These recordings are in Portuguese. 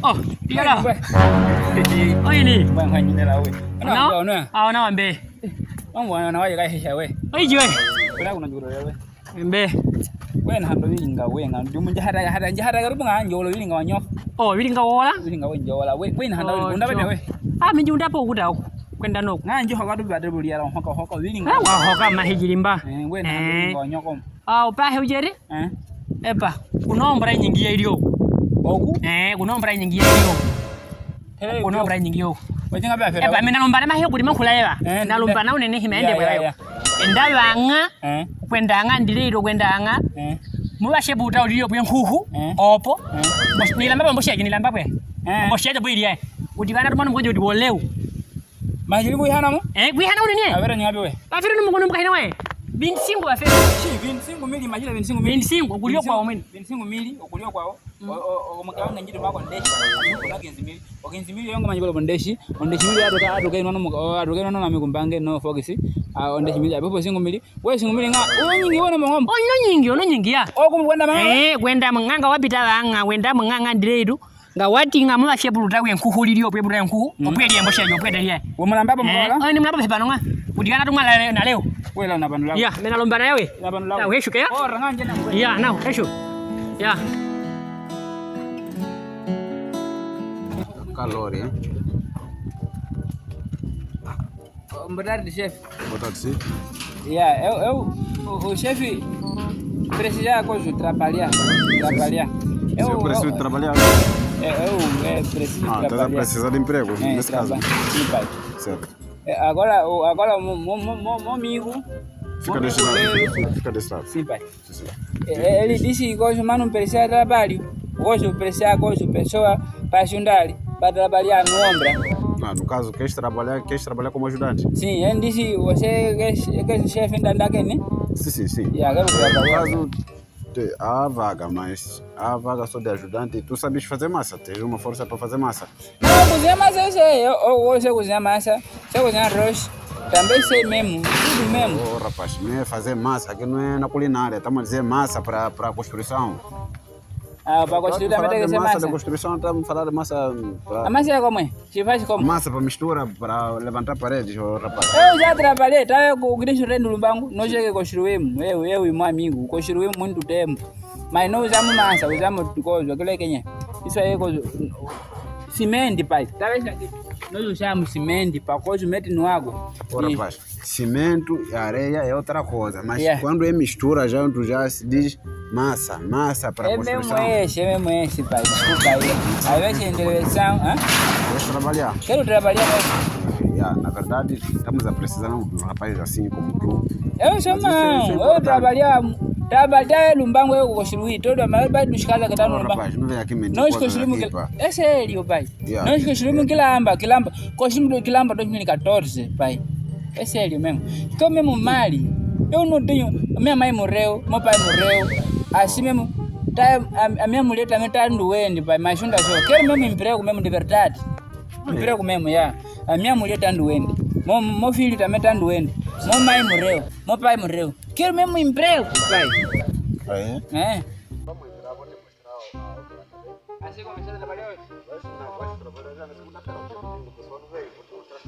Oh, iya dah. Oh ini. Bang hoan ni la we. No. Ah, no mbe. Bang wana na waje kai we. Oi jiwe. Kula kuna juro we. Mbe. We na hando winga we nga ndumu jahara garubu nga njolo winga wanyo. Oh, wilinga wola. Winga we njola we na hando kunda bene we. Ah, minjunda po kuda kwenda no. Nga njo hokadu bade bulia la hoko winga. Ah, wa hoka mahijirimba. We na hando winga wanyo kom. Ah, upa hujere? Epa, kunombra nyingi irio. Oku? Kunombra nyingi irio. Kunombra nyingi yo. Wajinga ba fera. Epa, mina lombana mahyo budi makulaiwa. Na lombana unene himende bwayo. Endabanga. Kwendanga ndiriro kwendanga. Mubashe buta uliyo bwenkuhu. Opo. Nilamba mboshaje nilamba bwe. Mboshaje bwiriye. Udibana rumana mkojo udiboleu. Mahiri buyana mo? Buyana unene. Abera nyabe we. Afira numukono mukahina we. 25 afira. Shi 25 mili majira 25 mili. 25 okuliyo kwawo mwene. 25 mili okuliyo kwawo. Omukawanga njiri mako ndeshi. Akuko 15 mili. 15 mili yonga majibolo ndeshi. Ndeshi mili adoka inono na mikumbange no focus. Ndeshi mili apopo 5 mili. We 5 mili nga nyingi wona mangombo. Ono nyingi ya. Kwenda manganga. Kwenda manganga wapita banga wenda manganga ndiredu. Nga wati nga mwa shebuluta we nkuhuliriyo pwe buluta nkuhu. Opweli mboshaje opweda liye. Womulamba mbola. Ni mlamba pepano nga. Udigana tumala na leo. Wela na bandu lawo. Ya, mena lombana yawe. Na bandu lawo. Ya, heshuke ya. Oh, ranganje na. Ya, now, heshu. Ya. Calori. Mbadar de chef. Botaxi. Ya, o chefe precisa coisa trabalhar. Eu preciso trabalhar. Preciso trabalhar. Tá precisando de emprego nesse caso. Sim, pai. Certo. Agora meu amigo fica desse lado. Sim, pai. Sim. Ele disse que hoje não precisa de trabalho. Hoje precisa de pessoa para ajudar, para trabalhar no ombro. No caso, queres trabalhar como ajudante? Sim, ele disse você quer chefe da né? Sim. E agora no caso, há vaga, mas há vaga só de ajudante. Tu sabes fazer massa? Tens uma força para fazer massa? Não, cozinhar massa eu sei. Eu sei cozinhar massa, sei cozinhar arroz. Também sei mesmo, tudo mesmo. Rapaz, não é fazer massa, aqui não é na culinária. Estamos a dizer massa para a construção. Para construir também tem que ser massa. Da construção, estamos a falar de massa. A massa é como é? Se faz como? Massa para mistura, para levantar paredes, rapaz. Eu já trabalhei, tá? Com o Cristo Rei no Lumbango. Nós já construímos, eu e meu amigo, construímos muito tempo. Mas não usamos massa, usamos coisa, aquilo é quem é? Isso aí é coisa. Cimento, pai. Tá vendo aqui? Nós usamos cimento para coisa, mete no água. Rapaz, cimento e areia é outra coisa, mas quando é mistura, tu já se diz massa para construção. É mesmo esse, pai. Desculpa aí. Às vezes é interessante. Queres trabalhar? Quero trabalhar mesmo. Na verdade, estamos a precisar de um rapaz assim como tu. Eu sou eu trabalhar Lumbango, eu construí toda a maior parte dos casas que estão no Lumbango. Rapaz, não vem aqui mentir. Nós construímos é sério, pai. Nós construímos Quilamba. Construímos Quilamba 2014, pai. É sério mesmo. Ficou mesmo mal. Eu não tenho. Minha mãe morreu, meu pai morreu. Assim mesmo. A minha mulher também está doente, pai. Mas junta só. Quero mesmo emprego mesmo de verdade. Emprego mesmo, A minha mulher está doente. Meu filho também está doente. Minha mãe morreu, meu pai morreu. Quero mesmo emprego, pai. É? Vamos entrar, vou te mostrar. Assim começar a trabalhar hoje? Vai trabalhar já na segunda-feira. O pessoal não veio, vou te mostrar.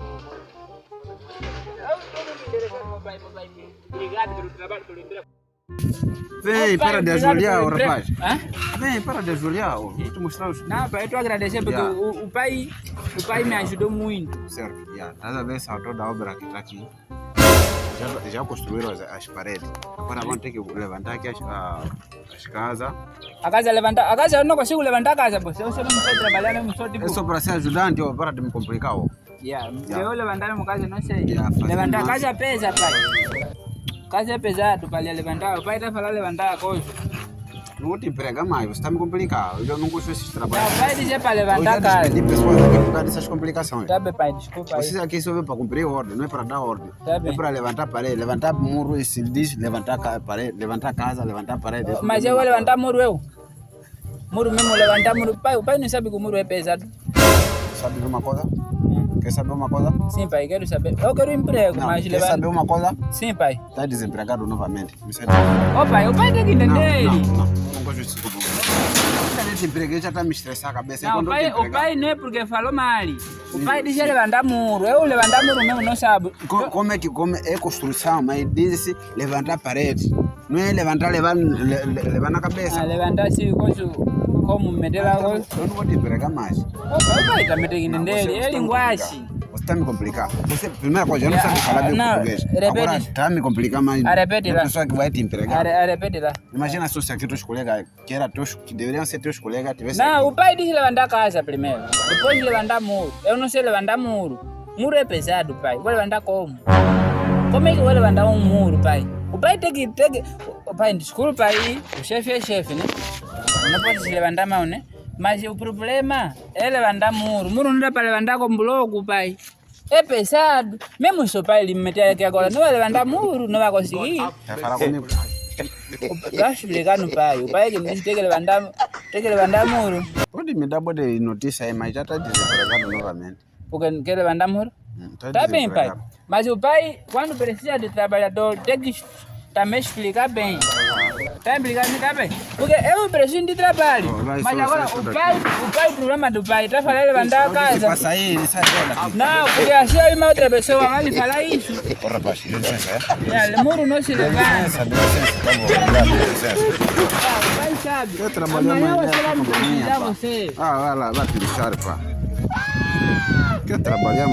Eu estou me interessando, meu pai. Obrigado pelo trabalho, pelo emprego. Vem, para de ajoelhar, rapaz. Hã? Vem, para de ajoelhar. Vou te mostrar os... Não, pai, eu estou agradecendo porque o pai me ajudou muito. Certo, estás a ver esse autor da obra que está aqui? Já construíram as paredes. Agora vão ter que levantar aqui as casas. A casa levantar? A casa eu não consigo levantar a casa, você. Eu só não sei trabalhar, não sou tipo... É só para ser ajudante, para de me complicar. Eu levantar uma casa, não sei. Levantar a casa pesa, pai. Casa é pesado para levantar. O pai está falando levantar a coisa. Não vou te empregar mais, você está me complicando. Eu já não gosto desses trabalhos. Não, vai dizer para levantar a casa. Eu já pessoas aqui por causa dessas complicações. Tá bem, pai, desculpa. Vocês aqui só vêm para cumprir ordem, não é para dar ordem. Tá bem. É para levantar parede, levantar muro, se diz levantar parede, levantar casa, levantar parede. Mas eu vou levantar muro, eu. Muro mesmo, levantar muro. O pai não sabe que o muro é pesado. Sabe de uma coisa? Quer saber uma coisa? Sim, pai, quero saber. Eu quero emprego, não, mas quer saber uma coisa? Sim, pai. Está desempregado novamente. Ô, pai, o pai tem que entender ele. Não gosto disso tudo. te empreguei já tá me estressar a cabeça. Não, o pai não é porque falou mal. O pai diz levantar muro. Eu levantar muro mesmo não sabe. Como é construção, mas diz-se levantar parede. Não é levantar na cabeça. Levantar assim, como meter lá. Eu não vou te empregar mais. O pai também tem que entender. É linguagem. Você está me complicar. Você, primeira coisa, eu não sabe falar bem português. Agora está me complicar mais. Repete lá. A pessoa que vai te empregar. Repete lá. Imagina se aqui teus colegas, que deveriam ser teus colegas, tivessem. Não, o pai diz levantar a casa primeiro. Depois levantar muro. Eu não sei levantar muro. Muro é pesado, pai. Vou levantar como? Como é que eu vou levantar um muro, pai? O pai tem que... Pai, desculpa aí. O chefe é chefe, né? Não pode se levantar mal, né? Mas o problema é levantar muro. Muro não dá para levantar com bloco, pai. É pesado. Mesmo se o pai ele me meter aqui agora, não vai levantar muro, não vai conseguir. Vai falar comigo. Eu acho explicar no pai. O pai que me disse que tem que levantar muro. Pode me dar boa de notícia aí, mas já está desempregado novamente. Porque quer levantar muro? Tá bem, pai. Mas o pai, quando precisa de trabalhador, tem que também explicar bem. Tá explicando, tá bem? Porque eu preciso de trabalho. Mas agora o problema do pai tá falando levantar a casa. Passa aí, ele sai dela. Não, porque assim aí uma outra pessoa vai lhe falar isso. Ô rapaz, licença, é? O muro não se levanta. Licença, licença. O pai sabe. Eu trabalho amanhã amanhã, você vai me com a minha, precisar pá. você. Vai lá, vai te deixar, pá. Quer trabalhar?